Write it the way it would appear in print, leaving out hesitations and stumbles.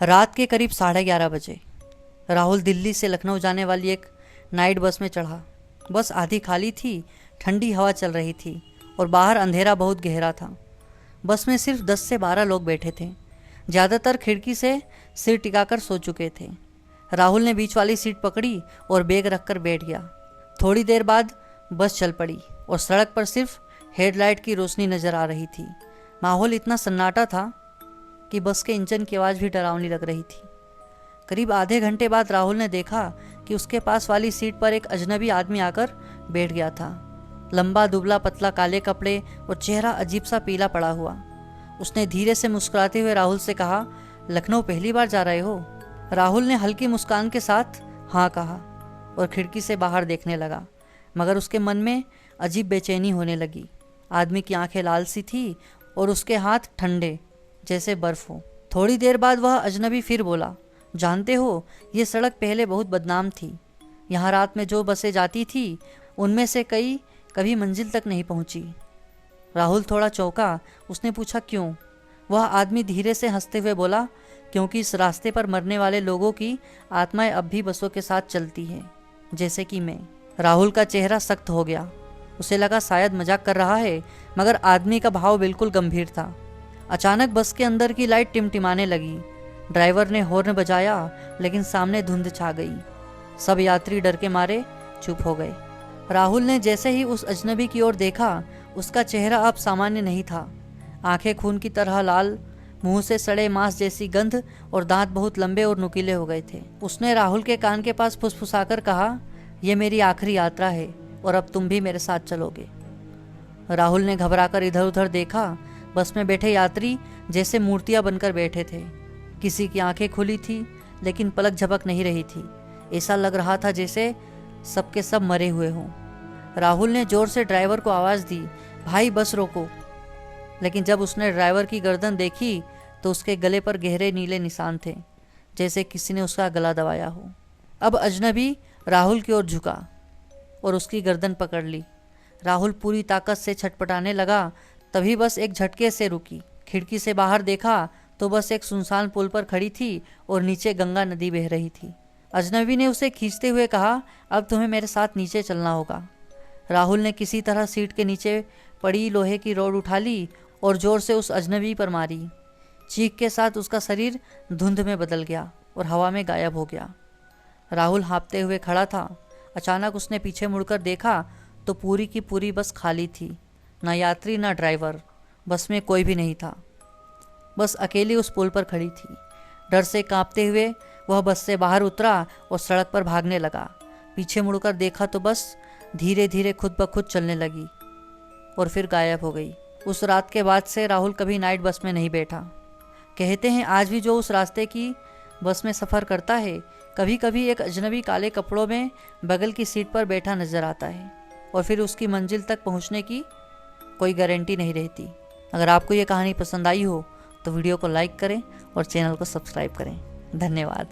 रात के करीब 11:30 बजे राहुल दिल्ली से लखनऊ जाने वाली एक नाइट बस में चढ़ा। बस आधी खाली थी, ठंडी हवा चल रही थी और बाहर अंधेरा बहुत गहरा था। बस में सिर्फ 10 से 12 लोग बैठे थे। ज़्यादातर खिड़की से सिर टिकाकर सो चुके थे। राहुल ने बीच वाली सीट पकड़ी और बैग रखकर बैठ गया। थोड़ी देर बाद बस चल पड़ी और सड़क पर सिर्फ हेडलाइट की रोशनी नज़र आ रही थी। माहौल इतना सन्नाटा था कि बस के इंजन की आवाज़ भी डरावनी लग रही थी। करीब आधे घंटे बाद राहुल ने देखा कि उसके पास वाली सीट पर एक अजनबी आदमी आकर बैठ गया था। लंबा दुबला पतला, काले कपड़े और चेहरा अजीब सा पीला पड़ा हुआ। उसने धीरे से मुस्कुराते हुए राहुल से कहा, लखनऊ पहली बार जा रहे हो? राहुल ने हल्की मुस्कान के साथ हाँ कहा और खिड़की से बाहर देखने लगा, मगर उसके मन में अजीब बेचैनी होने लगी। आदमी की आंखें लाल सी थी और उसके हाथ ठंडे जैसे बर्फ हो। थोड़ी देर बाद वह अजनबी फिर बोला, जानते हो, ये सड़क पहले बहुत बदनाम थी। यहाँ रात में जो बसें जाती थी उनमें से कई कभी मंजिल तक नहीं पहुँची। राहुल थोड़ा चौंका। उसने पूछा, क्यों? वह आदमी धीरे से हंसते हुए बोला, क्योंकि इस रास्ते पर मरने वाले लोगों की आत्माएं अब भी बसों के साथ चलती हैं, जैसे कि मैं। राहुल का चेहरा सख्त हो गया। उसे लगा शायद मजाक कर रहा है, मगर आदमी का भाव बिल्कुल गंभीर था। अचानक बस के अंदर की लाइट टिमटिमाने लगी। ड्राइवर ने हॉर्न बजाया, लेकिन सामने धुंध छा गई। सब यात्री डर के मारे चुप हो गए। राहुल ने जैसे ही उस अजनबी की ओर देखा, उसका चेहरा अब सामान्य नहीं था। आंखें खून की तरह लाल, मुंह से सड़े मांस जैसी गंध और दांत बहुत लंबे और नुकीले हो गए थे। उसने राहुल के कान के पास फुसफुसाकर कहा, यह मेरी आखिरी यात्रा है और अब तुम भी मेरे साथ चलोगे। राहुल ने घबराकर इधर उधर देखा। बस में बैठे यात्री जैसे मूर्तियां बनकर बैठे थे। किसी की आंखें खुली थी, लेकिन पलक झपक नहीं रही थी। ऐसा लग रहा था जैसे सबके सब मरे हुए हों। राहुल ने जोर से ड्राइवर को आवाज़ दी, भाई बस रोको। लेकिन जब उसने ड्राइवर की गर्दन देखी तो उसके गले पर गहरे नीले निशान थे, जैसे किसी ने उसका गला दबाया हो। अब अजनबी राहुल की ओर झुका और उसकी गर्दन पकड़ ली। राहुल पूरी ताकत से छटपटाने लगा। तभी बस एक झटके से रुकी। खिड़की से बाहर देखा तो बस एक सुनसान पुल पर खड़ी थी और नीचे गंगा नदी बह रही थी। अजनबी ने उसे खींचते हुए कहा, अब तुम्हें मेरे साथ नीचे चलना होगा। राहुल ने किसी तरह सीट के नीचे पड़ी लोहे की रॉड उठा ली और जोर से उस अजनबी पर मारी। चीख के साथ उसका शरीर धुंध में बदल गया और हवा में गायब हो गया। राहुल हाँफते हुए खड़ा था। अचानक उसने पीछे मुड़कर देखा तो पूरी की पूरी बस खाली थी। ना यात्री, ना ड्राइवर। बस में कोई भी नहीं था। बस अकेली उस पुल पर खड़ी थी। डर से कांपते हुए वह बस से बाहर उतरा और सड़क पर भागने लगा। पीछे मुड़कर देखा तो बस धीरे धीरे खुद ब खुद चलने लगी और फिर गायब हो गई। उस रात के बाद से राहुल कभी नाइट बस में नहीं बैठा। कहते हैं आज भी जो उस रास्ते की बस में सफ़र करता है, कभी कभी एक अजनबी काले कपड़ों में बगल की सीट पर बैठा नजर आता है और फिर उसकी मंजिल तक पहुंचने की कोई गारंटी नहीं रहती। अगर आपको ये कहानी पसंद आई हो तो वीडियो को लाइक करें और चैनल को सब्सक्राइब करें। धन्यवाद।